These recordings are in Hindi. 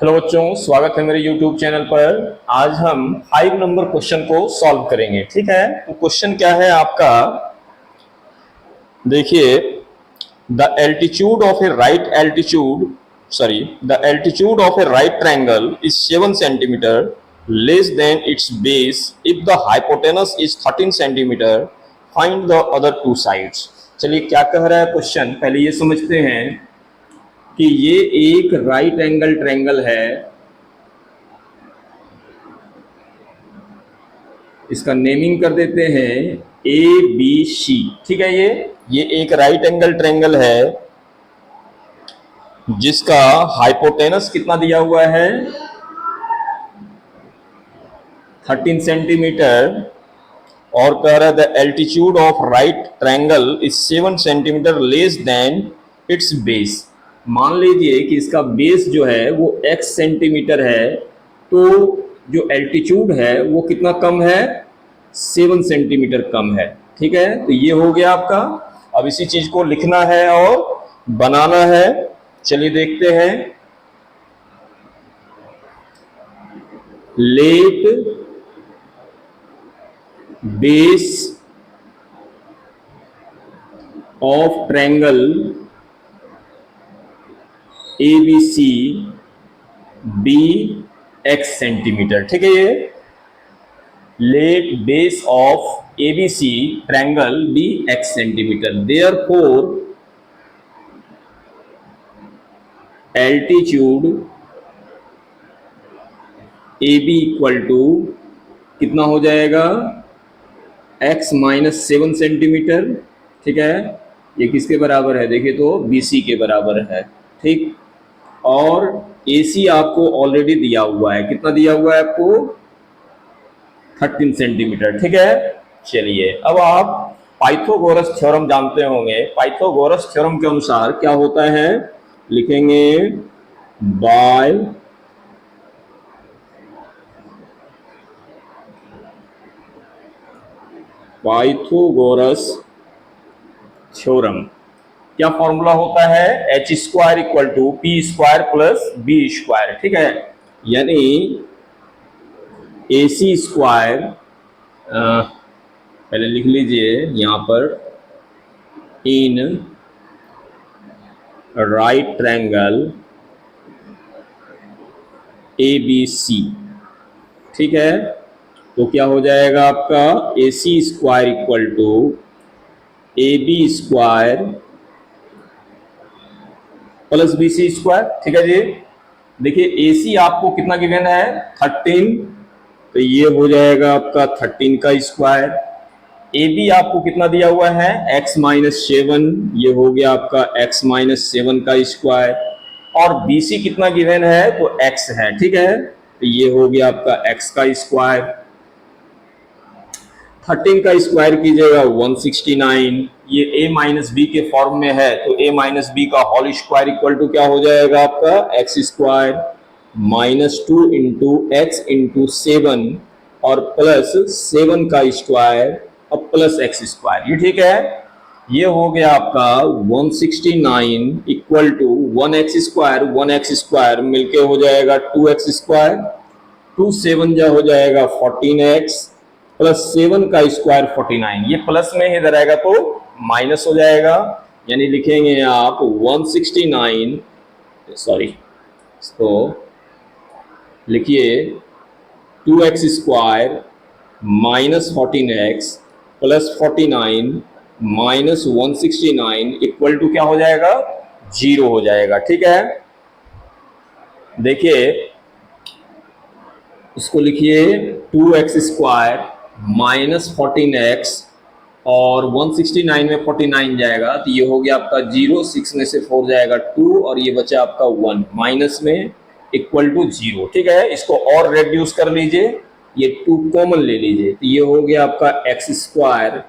हेलो बच्चों, स्वागत है मेरे YouTube चैनल पर। आज हम 5 नंबर क्वेश्चन को सॉल्व करेंगे। ठीक है, तो क्वेश्चन क्या है आपका, देखिए। The altitude of A right altitude the altitude of A right triangle is 7 centimetre less than it's base if the hypotenuse is 13 centimetre. Find the other two sides. चलिए, क्या कह रहा है क्वेश्चन, पहले ये समझते हैं कि ये एक राइट एंगल ट्रायंगल है। इसका नेमिंग कर देते हैं ए बी सी। ठीक है, ये एक राइट एंगल ट्रायंगल है जिसका हाइपोटेनस कितना दिया हुआ है, 13 सेंटीमीटर, और कह रहा है the altitude of right triangle is 7 centimetre less than it's base. मान लीजिए कि इसका बेस जो है वो x सेंटीमीटर है, तो जो एल्टीट्यूड है वो कितना कम है, 7 सेंटीमीटर कम है। ठीक है, तो ये हो गया आपका। अब इसी चीज को लिखना है और बनाना है। चलिए देखते हैं। Let base of triangle ABC be x centimetre. ठीक है, ये let base of ABC triangle be x centimetre. Therefore altitude AB equal to कितना हो जाएगा, x माइनस 7 सेंटीमीटर। ठीक है, ये किसके बराबर है, देखिए तो BC के बराबर है। ठीक, और AC आपको ऑलरेडी दिया हुआ है, कितना दिया हुआ है आपको, 13 सेंटीमीटर। ठीक है, चलिए अब आप पाइथागोरस थ्योरम जानते होंगे। पाइथागोरस थ्योरम के अनुसार क्या होता है, लिखेंगे बाय पाइथागोरस थ्योरम। क्या फॉर्मूला होता है, h square equal to p square plus b square. ठीक है, यानी ए सी स्क्वायर, पहले लिख लीजिए यहां पर, in right triangle A B C. ठीक है, तो क्या हो जाएगा आपका, A C square equal to A B square plus B C square. ठीक है जी, देखिए ए सी आपको कितना गिवन है, 13, तो ये हो जाएगा आपका 13 का स्क्वायर। ए बी आपको कितना दिया हुआ है, x माइनस 7, ये हो गया आपका x माइनस 7 का स्क्वायर। और बी सी कितना गिवन है, तो x है। ठीक है, तो ये हो गया आपका x का स्क्वायर। 13 का स्क्वायर कीजिएगा 169, ये a माइनस बी के फॉर्म में है, तो a माइनस बी का होल स्क्वायर इक्वल टू क्या हो जाएगा आपका, x square minus 2 into x into 7 और प्लस 7 का स्क्वायर और प्लस एक्स स्क्वायर। ये ठीक है, ये हो गया आपका 169 इक्वल टू 1x स्क्वायर मिलके हो जाएगा 2x स्क्वायर, 2 7 जा हो जाएगा 14x प्लस 7 का स्क्वायर 49। ये प्लस में ही इधर आएगा तो माइनस हो जाएगा, यानी लिखेंगे आप 169, सॉरी, तो लिखिए 2x square minus 14x plus 49 minus 169 equal to क्या हो जाएगा, 0 हो जाएगा। ठीक है, देखिए इसको लिखिए 2x स्क्वायर माइनस 14x और 169 में 49 जाएगा, तो ये हो गया आपका 0, 6 में से 4 जाएगा 2 और ये बचा आपका 1 माइनस में इक्वल टू 0। ठीक है, इसको और रेड्यूस कर लीजिए, ये 2 कॉमन ले लीजिए, तो ये हो गया आपका x square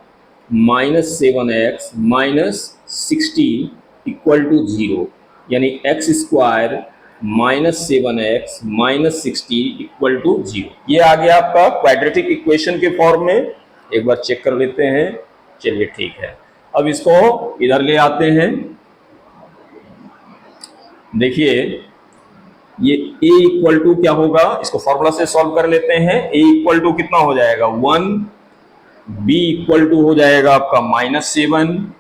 minus 7x minus 60 equal to 0, यानी x square minus 7x minus 60 equal to 0। ये आ गया आपका क्वाड्रेटिक इक्वेशन के फॉर्म में। एक बार चेक कर लेते हैं। चलिए ठीक है, अब इसको इधर ले आते हैं। देखिए ये a इक्वल टू क्या होगा, इसको फॉर्मूला से सॉल्व कर लेते हैं। a इक्वल टू कितना हो जाएगा 1, b इक्वल टू हो जाएगा आपका -7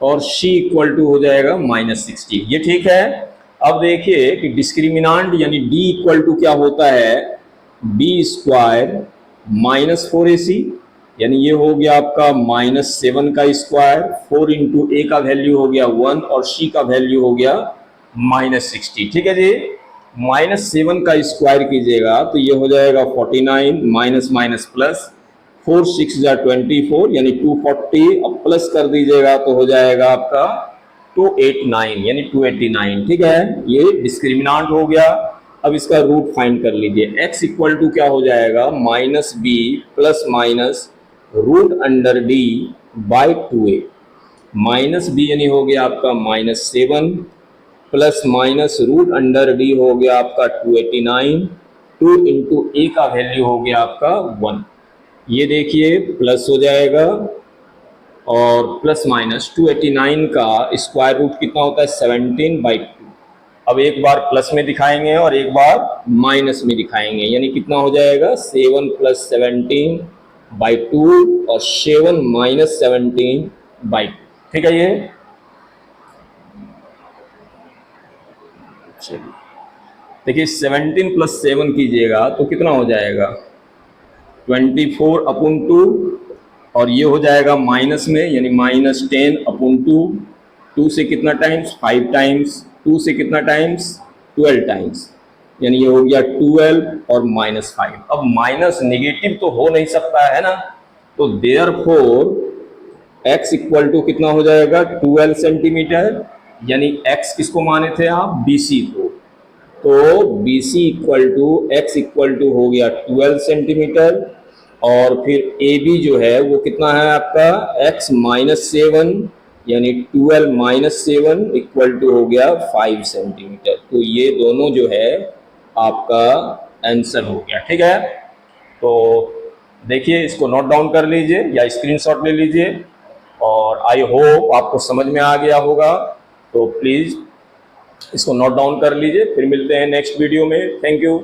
और c इक्वल टू हो जाएगा -60। ये ठीक है। अब देखिए कि डिस्क्रिमिनांट यानी d इक्वल टू क्या होता है, b स्क्वायर -4ac, यानी ये हो गया आपका -7 का स्क्वायर, 4 इंटू ए का वैल्यू हो गया 1 और c का वैल्यू हो गया -60। ठीक है जी। -7 का स्क्वायर कीजिएगा तो ये हो जाएगा 49 माइनस माइनस प्लस 4 6 जा 24 यानी 240, अब प्लस कर दीजिएगा तो हो जाएगा आपका 289 यानी 289। ठीक है, ये डिस्क्रिमिनांट हो गया। अब इसका रूट फाइंड कर लीजिए। x इक्वल टू क्या हो जाएगा -b plus minus root under d by 2a। -b यानी हो गया आपका -7 plus minus root under D हो गया आपका 289, 2 इंटू ए का वैल्यू हो गया आपका 1। ये देखिए प्लस हो जाएगा और प्लस माइनस 289 का स्क्वायर रूट कितना होता है 17/2। अब एक बार प्लस में दिखाएंगे और एक बार माइनस में दिखाएंगे, यानी कितना हो जाएगा 7 + 17/2 और 7 - 17/2। ठीक है, ये चलिए देखिए 17 + 7 कीजिएगा तो कितना हो जाएगा 24/2 और ये हो जाएगा माइनस में यानी -10/2। 2 से कितना टाइम्स 5 टाइम्स, 2 से कितना टाइम्स 12 टाइम्स, यानी ये हो गया 12 और -5। अब माइनस नेगेटिव तो हो नहीं सकता है ना, तो देयरफॉर x इक्वल टू कितना हो जाएगा 12 सेंटीमीटर, यानी x किसको माने थे आप BC को, तो BC equal to x equal to हो गया 12 सेंटीमीटर और फिर AB जो है वो कितना है आपका x -7 यानी 12 - 7 इक्वल टू हो गया 5 सेंटीमीटर। तो ये दोनों जो है आपका आंसर हो गया। ठीक है, तो देखिए इसको नोट डाउन कर लीजिए या स्क्रीनशॉट ले लीजिए और आई होप आपको समझ में आ गया होगा। तो प्लीज़ इसको नोट डाउन कर लीजिए, फिर मिलते हैं नेक्स्ट वीडियो में। Thank you.